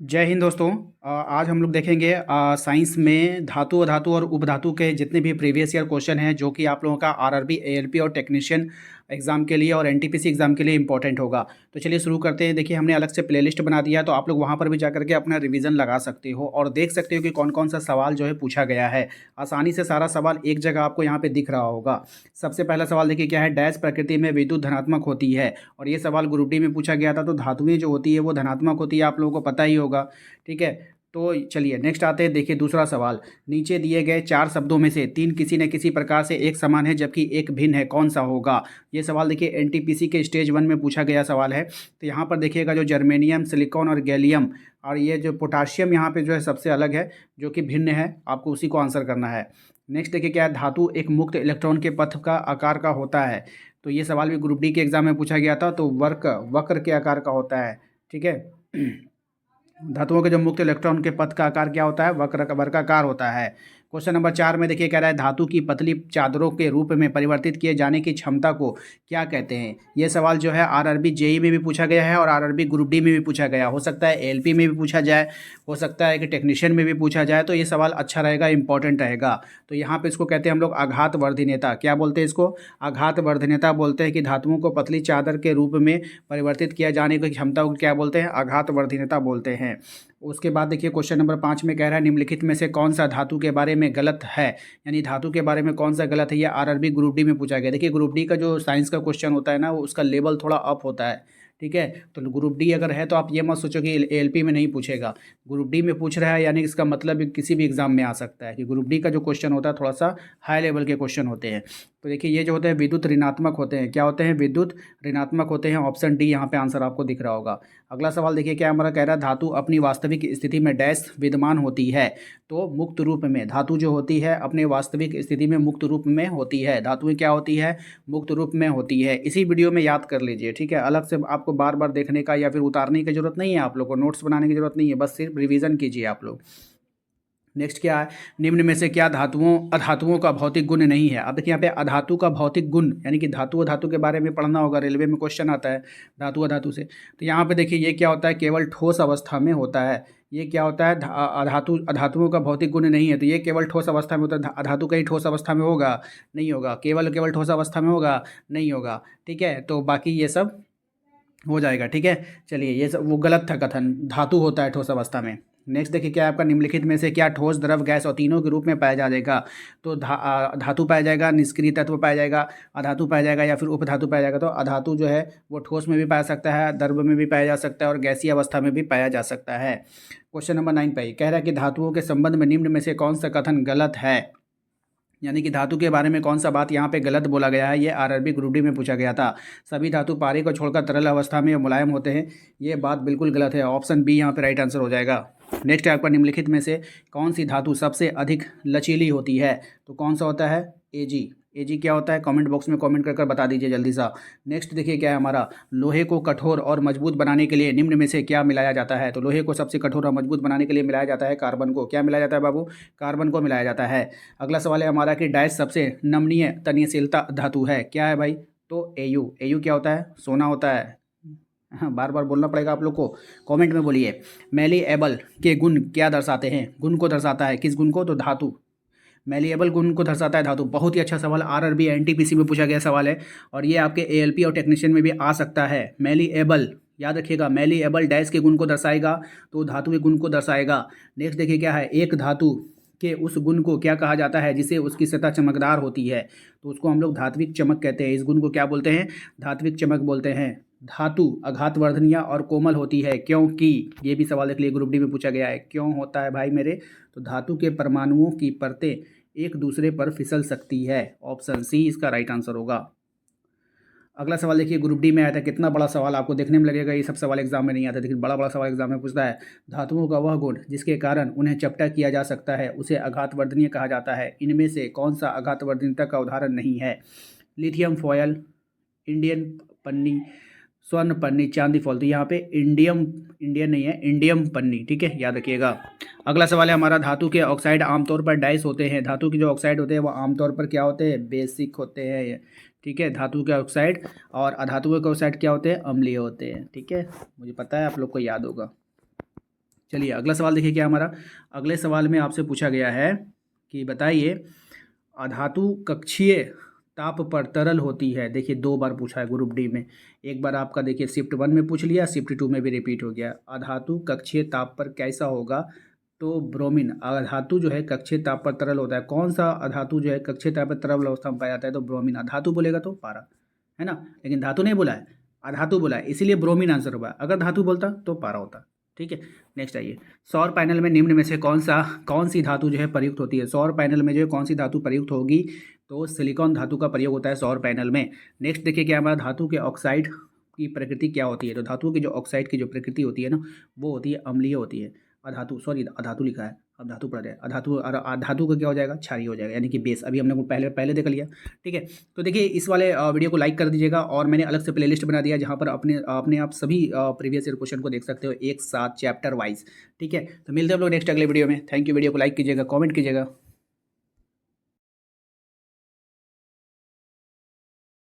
जय हिंद दोस्तों। आज हम लोग देखेंगे साइंस में धातु अधातु और उपधातु के जितने भी प्रीवियस ईयर क्वेश्चन हैं जो कि आप लोगों का आरआरबी एएलपी और टेक्नीशियन एग्जाम के लिए और एनटीपीसी एग्जाम के लिए इंपॉर्टेंट होगा। तो चलिए शुरू करते हैं। देखिए हमने अलग से प्लेलिस्ट बना दिया है, तो आप लोग वहाँ पर भी जाकर के अपना रिवीजन लगा सकते हो और देख सकते हो कि कौन कौन सा सवाल जो है पूछा गया है। आसानी से सारा सवाल एक जगह आपको यहाँ पे दिख रहा होगा। सबसे पहला सवाल देखिए क्या है, डैश प्रकृति में विद्युत धनात्मक होती है। और ये सवाल ग्रुप डी में पूछा गया था। तो धातुएं जो होती है वो धनात्मक होती है, आप लोगों को पता ही होगा। ठीक है, तो चलिए नेक्स्ट आते हैं। देखिए दूसरा सवाल, नीचे दिए गए चार शब्दों में से तीन किसी न किसी प्रकार से एक समान है जबकि एक भिन्न है, कौन सा होगा। ये सवाल देखिए एनटीपीसी के स्टेज 1 में पूछा गया सवाल है। तो यहाँ पर देखिएगा जो जर्मेनियम, सिलिकॉन और गैलियम और ये जो पोटाशियम यहाँ पे जो है सबसे अलग है, जो कि भिन्न है, आपको उसी को आंसर करना है। नेक्स्ट देखिए क्या है, धातु एक मुक्त इलेक्ट्रॉन के पथ का आकार का होता है। तो ये सवाल भी ग्रुप डी के एग्जाम में पूछा गया था। तो वक्र के आकार का होता है। ठीक है धातुओं के जो मुक्त इलेक्ट्रॉन के पथ का आकार क्या होता है, वर्गाकार होता है। क्वेश्चन नंबर 4 में देखिए कह रहा है धातु की पतली चादरों के रूप में परिवर्तित किए जाने की क्षमता को क्या कहते हैं। यह सवाल जो है आरआरबी जेई में भी पूछा गया है और आरआरबी ग्रुप डी में भी पूछा गया। हो सकता है एएलपी में भी पूछा जाए, हो सकता है कि टेक्नीशियन में भी पूछा जाए। तो ये सवाल अच्छा रहेगा, इंपॉर्टेंट रहेगा। तो यहाँ पे इसको कहते हैं हम लोग आघात वर्धिनेता। क्या बोलते हैं इसको, आघात वर्धिनेता बोलते हैं कि धातुओं को पतली चादर के रूप में परिवर्तित किया जाने की क्षमता को क्या बोलते हैं, आघात वर्धिनेता बोलते हैं। उसके बाद देखिए क्वेश्चन नंबर 5 में कह रहा है निम्नलिखित में से कौन सा धातु के बारे में गलत है। यानी धातु के बारे में कौन सा गलत है, ये आरआरबी ग्रुप डी में पूछा गया। देखिए ग्रुप डी का जो साइंस का क्वेश्चन होता है ना, वो उसका लेवल थोड़ा अप होता है। ठीक है, तो ग्रुप डी अगर है तो आप ये मत सोचो कि एएलपी में नहीं पूछेगा। ग्रुप डी में पूछ रहा है यानी इसका मतलब किसी भी एग्जाम में आ सकता है कि ग्रुप डी का जो क्वेश्चन होता है थोड़ा सा हाई लेवल के क्वेश्चन होते हैं। तो देखिए ये जो होते हैं विद्युत ऋणात्मक होते हैं। क्या होते हैं, विद्युत ऋणात्मक होते हैं। ऑप्शन डी यहाँ पे आंसर आपको दिख रहा होगा। अगला सवाल देखिए क्या हमारा कह रहा है, धातु अपनी वास्तविक स्थिति में डैश विद्यमान होती है। तो मुक्त रूप में धातु जो होती है अपने वास्तविक स्थिति में मुक्त रूप में होती है। धातुएं क्या होती है, मुक्त रूप में होती है। इसी वीडियो में याद कर लीजिए। ठीक है, अलग से आपको बार बार देखने का या फिर उतारने की जरूरत नहीं है, आप लोग को नोट्स बनाने की जरूरत नहीं है, बस सिर्फ रिवीजन कीजिए आप लोग। नेक्स्ट क्या है, निम्न में से क्या धातुओं अधातुओं का भौतिक गुण नहीं है। अब देखिए यहाँ पे अधातु का भौतिक गुण यानी कि धातु अधातु के बारे में पढ़ना होगा, रेलवे में क्वेश्चन आता है धातु अधातु से। तो यहाँ पे देखिए ये क्या होता है, केवल ठोस अवस्था में होता है। ये क्या होता है, अधातु अधातुओं का भौतिक गुण नहीं है। तो ये केवल ठोस अवस्था में होता है। अधातु कहीं ठोस अवस्था में होगा, नहीं होगा। केवल केवल ठोस अवस्था में होगा, नहीं होगा। ठीक है, तो बाकी ये सब हो जाएगा। ठीक है, चलिए ये सब वो गलत था कथन, धातु होता है ठोस अवस्था में। नेक्स्ट देखिए क्या है आपका, निम्नलिखित में से क्या ठोस, द्रव, गैस और तीनों के रूप में पाया जाएगा। तो धातु पाया जाएगा, निष्क्रिय तत्व पाया जाएगा, अधातु पाया जाएगा या फिर उपधातु पाया जाएगा। तो अधातु जो है वो ठोस में भी पाया सकता है, द्रव में भी पाया जा सकता है और गैसीय अवस्था में भी पाया जा सकता है। क्वेश्चन नंबर 9 पे कह रहा है कि धातुओं के संबंध में निम्न में से कौन सा कथन गलत है। यानी कि धातु के बारे में कौन सा बात यहाँ पे गलत बोला गया है। ये आरआरबी ग्रुप डी में पूछा गया था। सभी धातु पारे को छोड़कर तरल अवस्था में मुलायम होते हैं, ये बात बिल्कुल गलत है। ऑप्शन बी यहाँ पे राइट आंसर हो जाएगा। नेक्स्ट है आपका, निम्नलिखित में से कौन सी धातु सबसे अधिक लचीली होती है। तो कौन सा होता है, एजी। एजी क्या होता है, कमेंट बॉक्स में कमेंट कर कर बता दीजिए जल्दी सा। नेक्स्ट देखिए क्या है हमारा, लोहे को कठोर और मजबूत बनाने के लिए निम्न में से क्या मिलाया जाता है। तो लोहे को सबसे कठोर और मजबूत बनाने के लिए मिलाया जाता है कार्बन को। क्या मिलाया जाता है बाबू, कार्बन को मिलाया जाता है। अगला सवाल है हमारा कि डैश सबसे नमनीय तन्यशीलता धातु है। क्या है भाई, तो एयू। एयू क्या होता है, सोना होता है। हाँ, बार बार बोलना पड़ेगा आप लोग को, कमेंट में बोलिए। मेलिएबल के गुण क्या दर्शाते हैं, गुण को दर्शाता है, किस गुण को, तो धातु। मेलिएबल गुण को दर्शाता है धातु। बहुत ही अच्छा सवाल, आरआरबी एनटीपीसी में पूछा गया सवाल है और ये आपके एएलपी और टेक्नीशियन में भी आ सकता है। मेलिएबल याद रखिएगा, मेलिएबल डैश के गुण को दर्शाएगा, तो धातु के गुण को दर्शाएगा। नेक्स्ट देखिए क्या है, एक धातु के उस गुण को क्या कहा जाता है जिसे उसकी सतह चमकदार होती है। तो उसको हम लोग धात्विक चमक कहते हैं। इस गुण को क्या बोलते हैं, धात्विक चमक बोलते हैं। धातु आघातवर्धनीय और कोमल होती है क्योंकि, ये भी सवाल देख लिए ग्रुप डी में पूछा गया है। क्यों होता है भाई मेरे, तो धातु के परमाणुओं की परतें एक दूसरे पर फिसल सकती है। ऑप्शन सी इसका राइट आंसर होगा। अगला सवाल देखिए ग्रुप डी में आया था। कितना बड़ा सवाल, आपको देखने में लगेगा ये सब सवाल एग्जाम में नहीं आता, लेकिन बड़ा बड़ा सवाल एग्जाम में पूछता है। धातुओं का वह गुण जिसके कारण उन्हें चपटा किया जा सकता है उसे आघातवर्धनीय कहा जाता है। इनमें से कौन सा आघातवर्धनीयता का उदाहरण नहीं है। लिथियम फॉयल, इंडियन पन्नी, स्वर्ण पन्नी, चांदी फॉल। तो यहाँ पे इंडियन नहीं है, इंडियम पन्नी। ठीक है, याद रखिएगा। अगला सवाल है हमारा, धातु के ऑक्साइड आमतौर पर डाइस होते हैं। धातु के जो ऑक्साइड होते हैं वो आमतौर पर क्या होते हैं, बेसिक होते हैं। ठीक है, धातु के ऑक्साइड, और अधातुओं के ऑक्साइड क्या होते हैं, अम्लीय होते हैं। ठीक है, मुझे पता है आप लोग को याद होगा। चलिए अगला सवाल देखिए क्या हमारा। अगले सवाल में आपसे पूछा गया है कि बताइए अधातु कक्षीय ताप पर तरल होती है। देखिए 2 बार पूछा है ग्रुप डी में। एक बार आपका देखिए शिफ्ट 1 में पूछ लिया, शिफ्ट 2 में भी रिपीट हो गया। अधातु कक्षीय ताप पर कैसा होगा? तो ब्रोमीन अधातु जो है कक्षीय ताप पर तरल होता है। कौन सा अधातु जो है कक्षीय ताप पर तरल अवस्था में पाया जाता है? तो ब्रोमीन। अधातु बोलेगा तो पारा, है ना, लेकिन धातु नहीं बोला है, अधातु बोला है, इसीलिए ब्रोमीन आंसर होगा। अगर धातु बोलता तो पारा होता। ठीक है, नेक्स्ट आइए। सौर पैनल में निम्न में से कौन सी धातु जो है प्रयुक्त होती है? सौर पैनल में जो है कौन सी धातु प्रयुक्त होगी? तो सिलिकॉन धातु का प्रयोग होता है सौर पैनल में। नेक्स्ट देखिए क्या हमारा धातु के ऑक्साइड की प्रकृति क्या होती है? तो धातु की जो ऑक्साइड की जो प्रकृति होती है ना, वो होती है अम्लीय होती है। अधातु, सॉरी अधातु लिखा है, अब धातु पढ़ रहे हैं। अधातु और अधातु का क्या हो जाएगा? क्षारीय हो जाएगा, यानी कि बेस। अभी हमने वो पहले पहले देख लिया। ठीक है, तो देखिए इस वाले वीडियो को लाइक कर दीजिएगा, और मैंने अलग से प्लेलिस्ट बना दिया जहाँ पर अपने आप सभी प्रीवियस ईयर क्वेश्चन को देख सकते हो एक साथ चैप्टर वाइज। ठीक है, तो मिलते हैं हम लोग नेक्स्ट अगले वीडियो में। Thank you. वीडियो को लाइक कीजिएगा, कॉमेंट कीजिएगा।